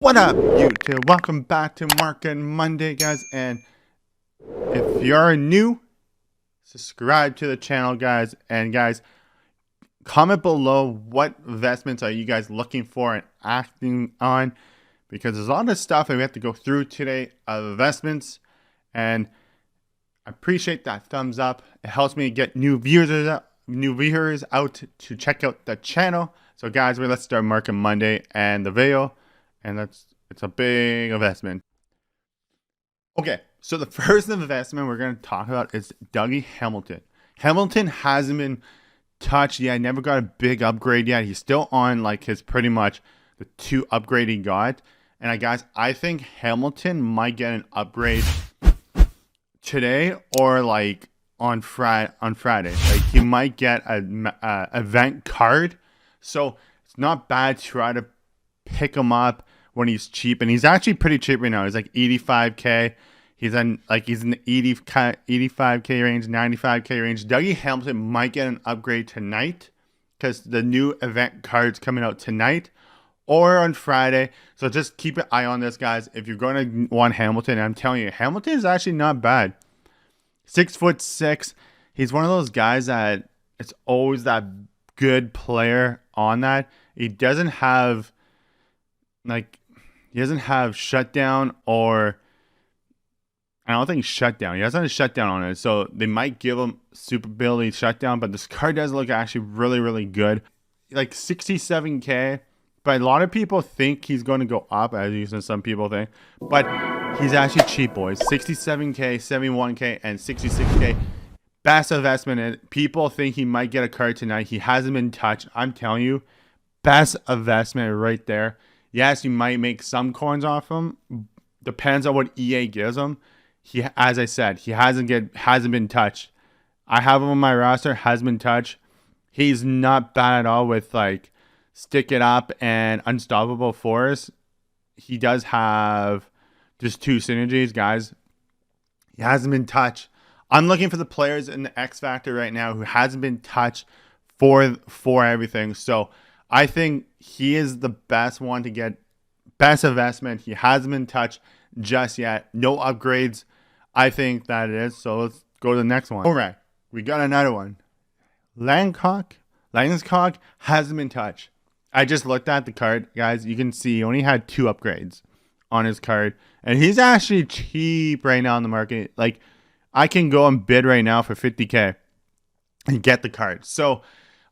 What up, YouTube? Welcome back to Market Monday, guys. And if you're new, subscribe to the channel, guys. And guys, comment below what investments are you guys looking for and acting on, because there's a lot of stuff that we have to go through today of investments. And I appreciate that thumbs up. It helps me get new viewers out to check out the channel. So guys, let's start Market Monday and the video. And it's a big investment. Okay, so the first investment we're going to talk about is Dougie Hamilton. Hamilton hasn't been touched yet. Never got a big upgrade yet. He's still on like his pretty much the 2 upgrade he got. And guys, I think Hamilton might get an upgrade today or like on Friday. Like he might get an event card. So it's not bad to try to pick him up when he's cheap, and he's actually pretty cheap right now. He's like 85k. He's in the 85k range, 95k range. Dougie Hamilton might get an upgrade tonight because the new event card's coming out tonight or on Friday. So just keep an eye on this, guys. If you're going to want Hamilton, I'm telling you, Hamilton is actually not bad. 6'6". He's one of those guys that it's always that good player on that. He doesn't have shutdown, or I don't think shutdown. He doesn't have shutdown on it. So they might give him super ability shutdown, but this card does look actually really, really good. Like 67k, but a lot of people think he's going to go up, as some people think. But he's actually cheap, boys. 67k, 71k, and 66k. Best investment. And people think he might get a card tonight. He hasn't been touched. I'm telling you, best investment right there. Yes, you might make some coins off him. Depends on what EA gives him. He, as I said, he hasn't been touched. I have him on my roster. Hasn't been touched. He's not bad at all with like Stick It Up and Unstoppable Force. He does have just 2 synergies, guys. He hasn't been touched. I'm looking for the players in the X Factor right now who hasn't been touched for everything. So I think he is the best one to get best investment. He hasn't been touched just yet. No upgrades. I think that it is. So let's go to the next one. All right. We got another one. Langcock hasn't been touched. I just looked at the card, guys. You can see he only had 2 upgrades on his card. And he's actually cheap right now in the market. Like, I can go and bid right now for 50k and get the card. So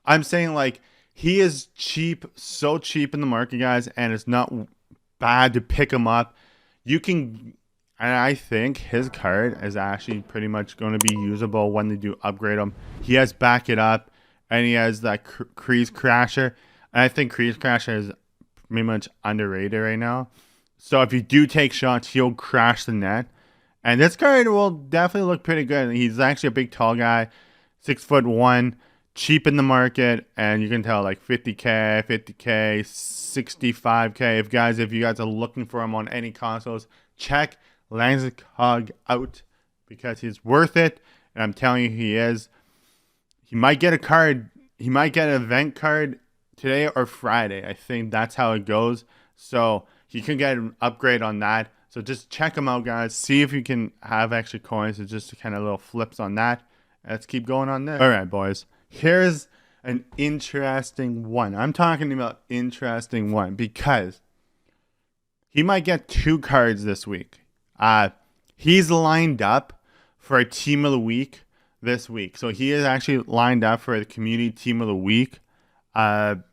I'm saying like, he is cheap, so cheap in the market, guys, and it's not bad to pick him up. You can, and I think his card is actually pretty much going to be usable when they do upgrade him. He has Back It Up, and he has that Crease Crasher. And I think Crease Crasher is pretty much underrated right now. So if you do take shots, he'll crash the net. And this card will definitely look pretty good. He's actually a big, tall guy, 6'1". Cheap in the market, and you can tell like 50k, 65k. If you guys are looking for him on any consoles, check Langcock out because he's worth it. And I'm telling you, he is. He might get a card. He might get an event card today or Friday. I think that's how it goes. So he can get an upgrade on that. So just check him out, guys. See if you can have extra coins. It's just kind of little flips on that. Let's keep going on this. All right, boys. Here's an interesting one. I'm talking about interesting one because he might get 2 cards this week. He's lined up for a Team of the Week this week. So he is actually lined up for the Community Team of the Week. And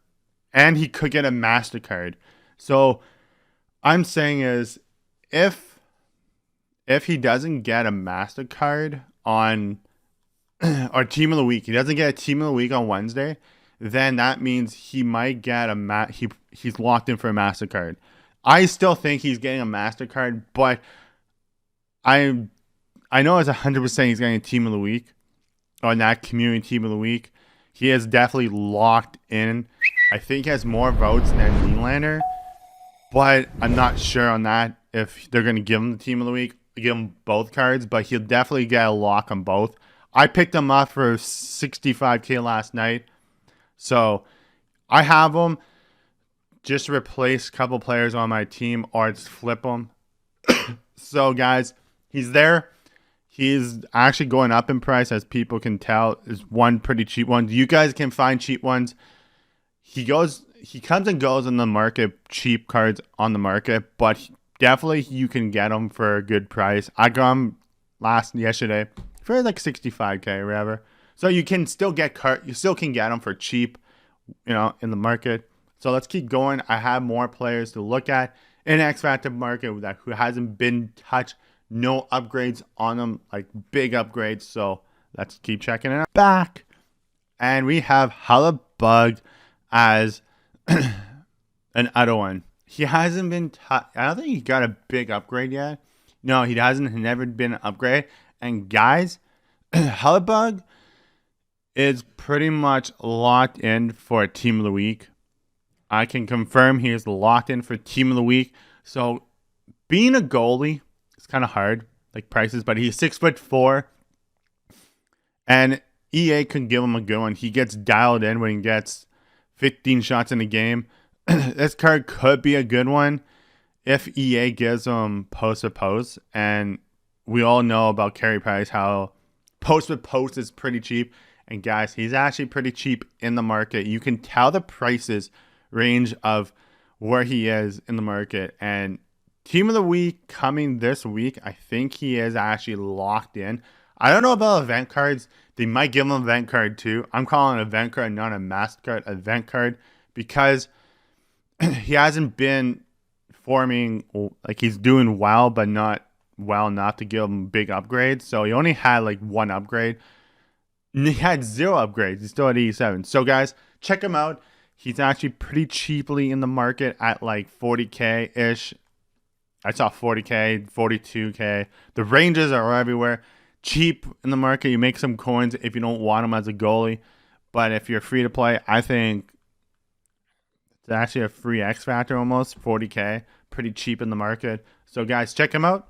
he could get a MasterCard. So I'm saying is if he doesn't get a MasterCard on or Team of the Week, he doesn't get a Team of the Week on Wednesday, then that means he might get he's locked in for a MasterCard. I still think he's getting a MasterCard, but I know it's 100% he's getting a Team of the Week on that Community Team of the Week. He is definitely locked in. I think he has more votes than Nylander, but I'm not sure on that if they're going to give him the Team of the Week, give him both cards, but he'll definitely get a lock on both. I picked him up for 65k last night. So I have him. just replace a couple players on my team or just flip them. So guys, he's there. He's actually going up in price, as people can tell. Is one pretty cheap one. You guys can find cheap ones. He comes and goes in the market, cheap cards on the market, but definitely you can get them for a good price. I got him yesterday for like 65K or whatever. So you can still get you still can get them for cheap, in the market. So let's keep going. I have more players to look at in X Factor market who hasn't been touched. No upgrades on them, like big upgrades. So let's keep checking it out. Back. And we have Helibug as an other one. He hasn't been touched. I don't think he got a big upgrade yet. No, he hasn't. Never been an upgrade. And guys, Helibug is pretty much locked in for Team of the Week. I can confirm he is locked in for Team of the Week. So being a goalie, it's kind of hard, like prices, but he's 6'4", and EA can give him a good one. He gets dialed in when he gets 15 shots in a game. This card could be a good one if EA gives him post with post, and we all know about carry price, how post with post is pretty cheap. And guys, he's actually pretty cheap in the market. You can tell the prices range of where he is in the market. And Team of the Week coming this week, I think he is actually locked in. I don't know about event cards. They might give him an event card too. I'm calling it an event card, not a mask card, event card, because he hasn't been forming, like he's doing well, but not well enough to give him big upgrades. So he only had like one upgrade. He had 0 upgrades. He's still at 87. So guys, check him out. He's actually pretty cheaply in the market at like 40K-ish. I saw 40K, 42K. The ranges are everywhere. Cheap in the market. You make some coins if you don't want him as a goalie. But if you're free to play, I think it's actually a free X Factor almost. 40K. Pretty cheap in the market. So guys, check him out.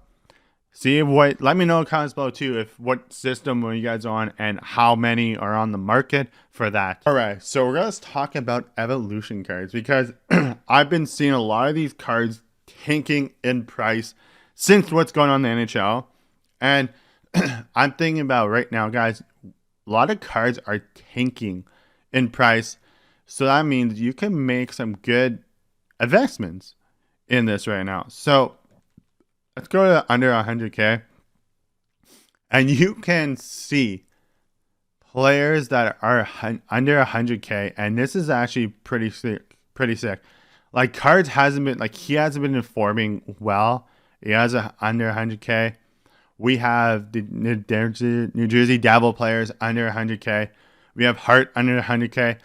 Let me know in the comments below too what system are you guys on and how many are on the market for that. Alright, so we're going to talk about evolution cards, because I've been seeing a lot of these cards tanking in price since what's going on in the NHL. And I'm thinking about right now, guys, a lot of cards are tanking in price. So that means you can make some good investments in this right now. So let's go to under 100K. And you can see players that are under 100K. And this is actually pretty sick. Like cards hasn't been, like he hasn't been informing well. He has under 100K. We have the New Jersey Devil players under 100K. We have Hart under 100K.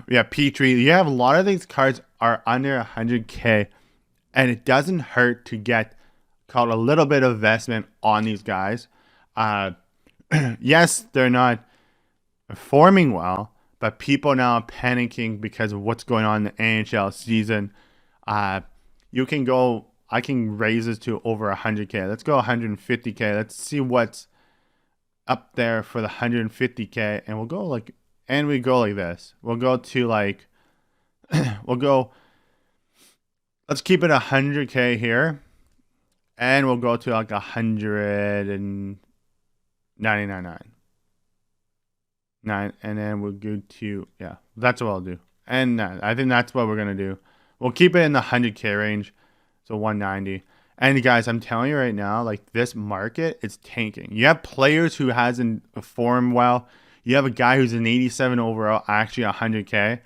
We have Petrie. You have a lot of these cards are under 100K. And it doesn't hurt to get called a little bit of investment on these guys. Yes, they're not performing well, but people now are panicking because of what's going on in the NHL season. You can go, I can raise this to over 100K. Let's go 150K. Let's see what's up there for the 150K. And we'll go like, and we go like this. We'll go to like, let's keep it 100K here. And we'll go to like 199.9. And then we'll go to, yeah, that's what I'll do. And I think that's what we're going to do. We'll keep it in the 100K range. So 190. And guys, I'm telling you right now, like this market is tanking. You have players who hasn't performed well. You have a guy who's an 87 overall, actually 100K.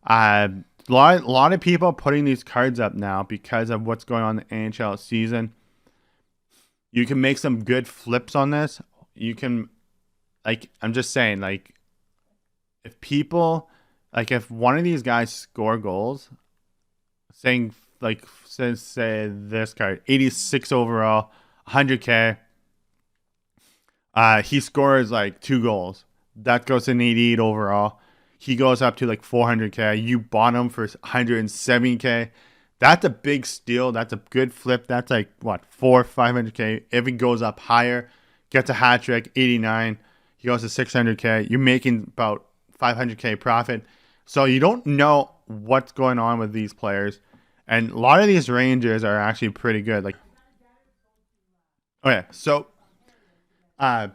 A lot of people are putting these cards up now because of what's going on in the NHL season. You can make some good flips on this. You can, like, I'm just saying, like, if people, like, if one of these guys score goals, saying, like, say this card, 86 overall, 100K, he scores, like, 2 goals. That goes to an 88 overall. He goes up to, like, 400K. You bought him for 170K. That's a big steal. That's a good flip. That's like, what, 500K. If he goes up higher, gets a hat trick, 89. He goes to 600K. You're making about 500K profit. So you don't know what's going on with these players. And a lot of these ranges are actually pretty good. Like, okay, so uh,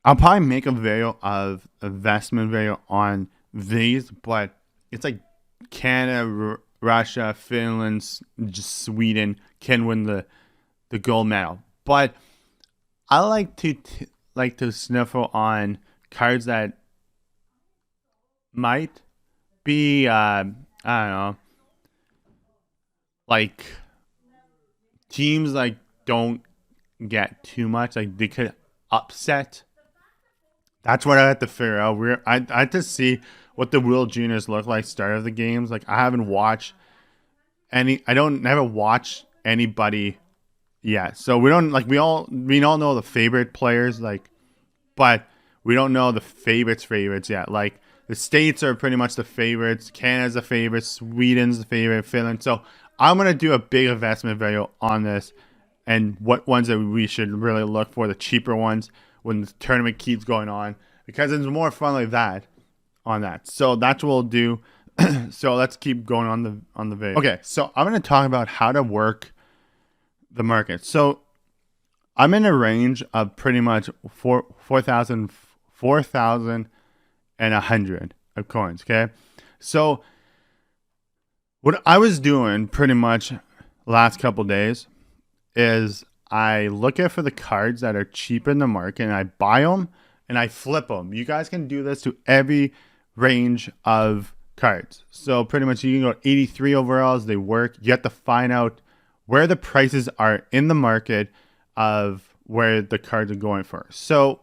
I'll probably make a video of investment video on these, but it's like Canada, Russia, Finland, just Sweden can win the gold medal. But I like to sniffle on cards that might be I don't know, like teams like don't get too much, like they could upset. That's what I had to figure out. I had to see what the World Juniors look like start of the games. Like I haven't watched never watched anybody yet. So we don't like we all know the favorite players, like, but we don't know the favorites yet. Like the States are pretty much the favorites, Canada's the favorite, Sweden's the favorite, Finland. So I'm gonna do a big investment video on this and what ones that we should really look for, the cheaper ones when the tournament keeps going on, because it's more fun like that on that. So that's what we'll do. So let's keep going on the video. Okay, so I'm gonna talk about how to work the market. So I'm in a range of pretty much 4,000 and 100 of coins. Okay, so what I was doing pretty much last couple days is I look at for the cards that are cheap in the market and I buy them and I flip them. You guys can do this to every range of cards. So pretty much you can go 83 overalls. They work. You have to find out where the prices are in the market of where the cards are going for. So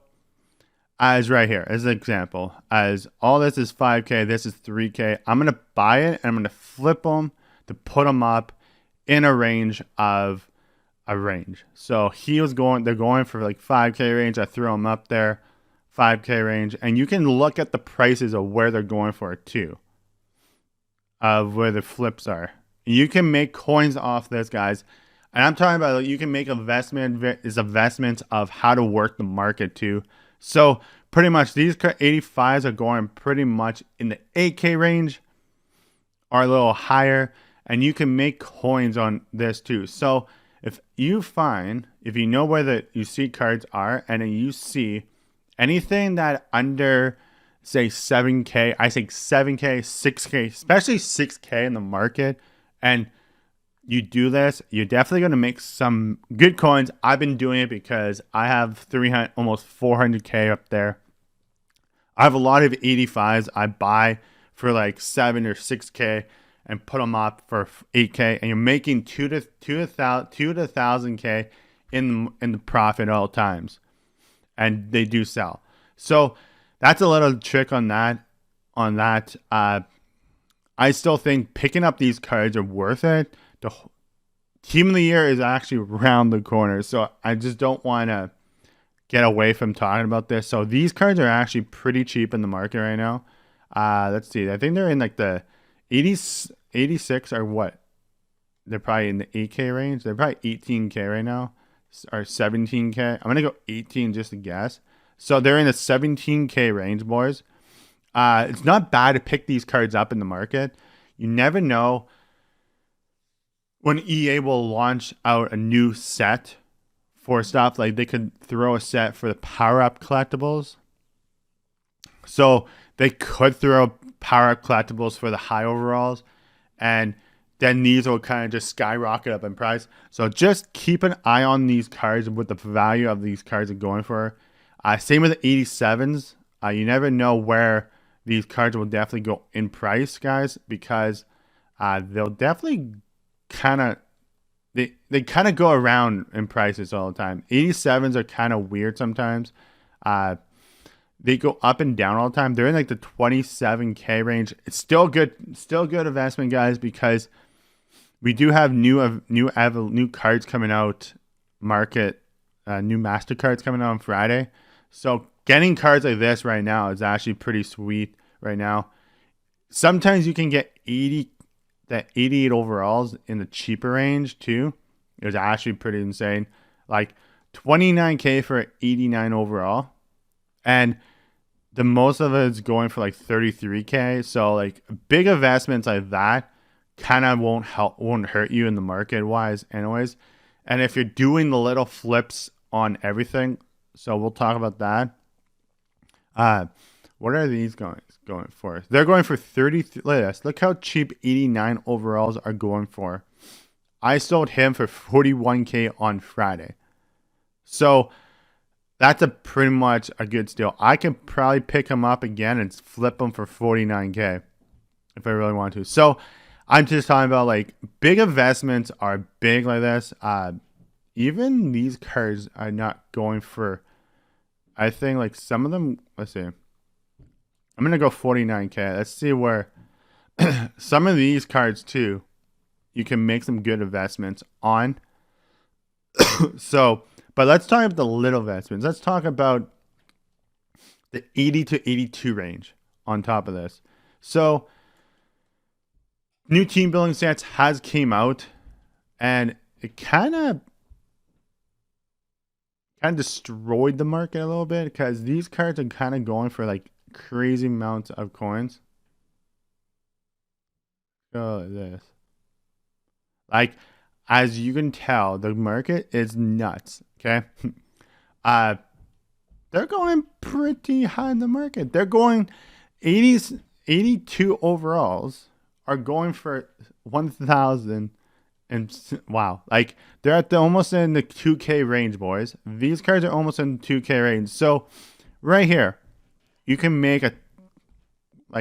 as right here, as an example, as all this is 5K, this is 3K. I'm going to buy it and I'm going to flip them to put them up in a range of a range. So they're going for like 5K range. I threw them up there, 5K range. And you can look at the prices of where they're going for it too, of where the flips are. You can make coins off this, guys. And I'm talking about, like, you can make investments of how to work the market too. So pretty much these 85s are going pretty much in the 8K range or a little higher. And you can make coins on this too. So if you know where you see cards are and then you see anything that under, say, 7K, I say 7K, 6K, especially 6K in the market, and you do this, you're definitely going to make some good coins. I've been doing it because I have 300, almost 400K up there. I have a lot of 85s I buy for like 7 or 6K and put them up for 8K, and you're making 2 to 1,000K in the profit all times, and they do sell. So that's a little trick on that. I still think picking up these cards are worth it. The team of the year is actually around the corner, so I just don't want to get away from talking about this. So these cards are actually pretty cheap in the market right now. Let's see. I think they're in like the 86 or what? They're probably in the 8K range. They're probably 18K right now or 17K. I'm going to go 18 just to guess. So they're in the 17K range, boys. It's not bad to pick these cards up in the market. You never know when EA will launch out a new set for stuff. Like they could throw a set for the power-up collectibles. So they could throw power-up collectibles for the high overalls. And then these will kind of just skyrocket up in price. So just keep an eye on these cards, what the value of these cards are going for. Same with the 87s. You never know where these cards will definitely go in price, guys, because they'll definitely kind of they kind of go around in prices all the time. 87s are kind of weird sometimes. They go up and down all the time. They're in like the 27K range. It's still good investment, guys, because we do have new cards coming out, new master cards coming out on Friday. So getting cards like this right now is actually pretty sweet right now. Sometimes you can get 88 overalls in the cheaper range too. It's actually pretty insane. Like 29K for 89 overall. And the most of it is going for like 33K. So like big investments like that kind of won't hurt you in the market wise anyways. And if you're doing the little flips on everything, so we'll talk about that. What are these going for? They're going for 30. Look at this. Look how cheap 89 overalls are going for. I sold him for 41K on Friday. So that's a pretty much a good steal. I could probably pick him up again and flip him for 49K if I really want to. So I'm just talking about like big investments are big like this. Even these cards are not going for, I think like some of them, let's see. I'm going to go 49K. Let's see where some of these cards too, you can make some good investments on. So, but let's talk about the little investments. Let's talk about the 80 to 82 range on top of this. So, new team building stats has came out, and it kind of destroyed the market a little bit because these cards are kind of going for like crazy amounts of coins. Go like this. Like, as you can tell, the market is nuts. Okay. They're going pretty high in the market. They're going 82 overalls are going for 1,000. And wow, like they're at almost in the 2K range, boys. These cards are almost in 2K range. So right here, you can make a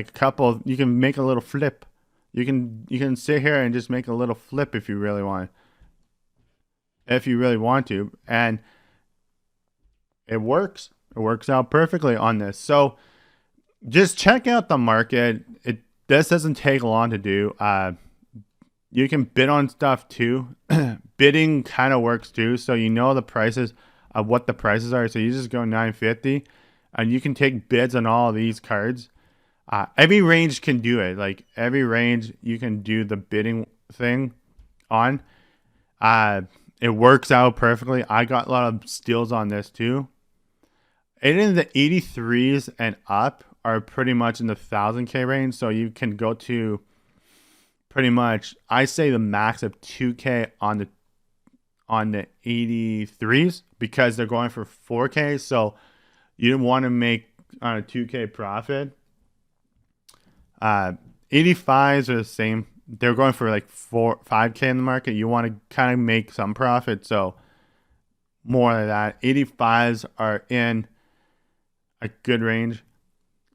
couple. You can make a little flip. You can sit here and just make a little flip if you really want. If you really want to, and it works. It works out perfectly on this. So just check out the market. This doesn't take long to do. You can bid on stuff too. Bidding kind of works too. So you know the prices of what the prices are. So you just go 950 and you can take bids on all of these cards. Every range can do it. Like every range you can do the bidding thing on. It works out perfectly. I got a lot of steals on this too. And in the 83s and up are pretty much in the 1,000K range. So you can go to pretty much, I say the max of 2K on the 83s because they're going for 4K. So you want to make on a 2K profit. 85s are the same. They're going for like 5K in the market. You want to kind of make some profit. So more like that. 85s are in a good range.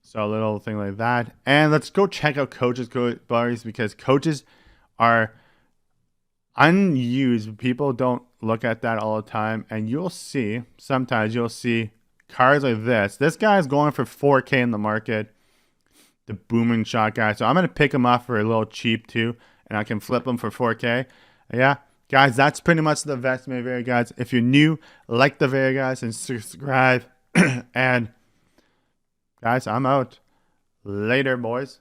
So a little thing like that. And let's go check out coaches bars because coaches are unused. People don't look at that all the time. And sometimes you'll see cards like this. This guy is going for 4K in the market. The booming shot guy. So I'm going to pick him up for a little cheap too. And I can flip him for 4K. Yeah. Guys, that's pretty much the investment video, guys. If you're new, like the video, guys, and subscribe. And guys, I'm out. Later, boys.